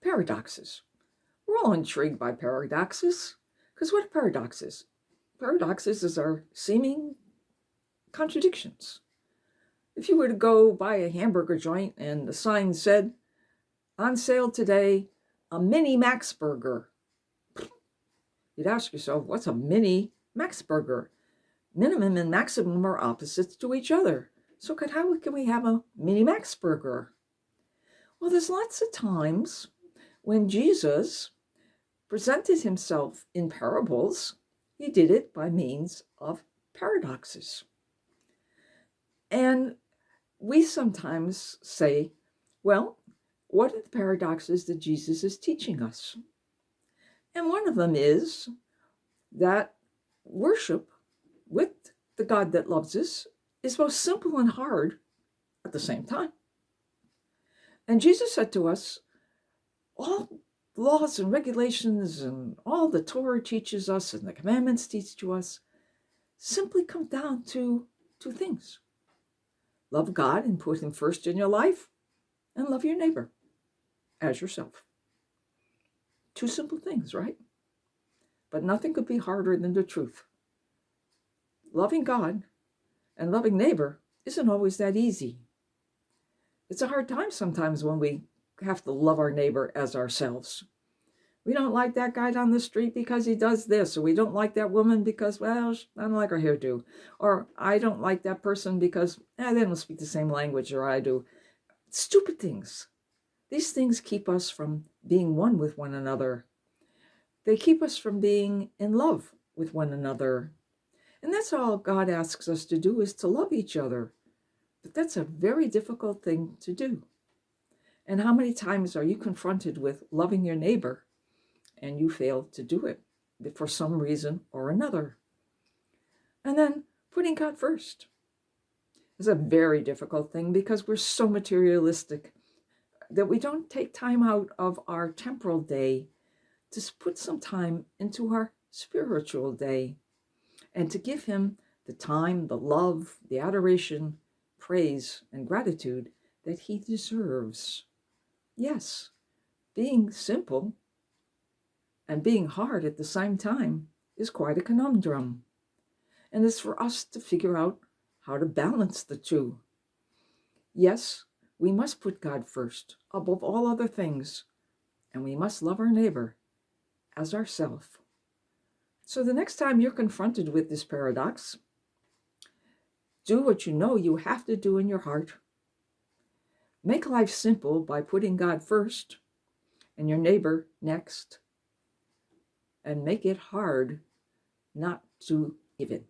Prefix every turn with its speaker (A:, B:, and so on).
A: Paradoxes. We're all intrigued by paradoxes, because what are paradoxes? Paradoxes are seeming contradictions. If you were to go buy a hamburger joint and the sign said, on sale today, a mini Max burger, you'd ask yourself, what's a mini Max burger? Minimum and maximum are opposites to each other. So how can we have a mini Max burger? Well, there's lots of times when Jesus presented himself in parables, he did it by means of paradoxes. And we sometimes say, well, what are the paradoxes that Jesus is teaching us? And one of them is that worship with the God that loves us is both simple and hard at the same time. And Jesus said to us, all laws and regulations and all the Torah teaches us and the commandments teach to us simply come down to two things. Love God and put him first in your life, and love your neighbor as yourself. Two simple things, right? But nothing could be harder than the truth. Loving God and loving neighbor isn't always that easy. It's a hard time sometimes when we have to love our neighbor as ourselves. We don't like that guy down the street because he does this, or we don't like that woman because, well, I don't like her hairdo, or I don't like that person because they don't speak the same language or I do. Stupid things. These things keep us from being one with one another. They keep us from being in love with one another. And that's all God asks us to do, is to love each other. But that's a very difficult thing to do. And how many times are you confronted with loving your neighbor and you fail to do it for some reason or another? And then putting God first is a very difficult thing because we're so materialistic that we don't take time out of our temporal day to put some time into our spiritual day and to give him the time, the love, the adoration, praise, and gratitude that he deserves. Yes, being simple and being hard at the same time is quite a conundrum. And it's for us to figure out how to balance the two. Yes, we must put God first above all other things, and we must love our neighbor as ourselves. So the next time you're confronted with this paradox, do what you know you have to do in your heart. Make life simple by putting God first and your neighbor next. And make it hard not to give in.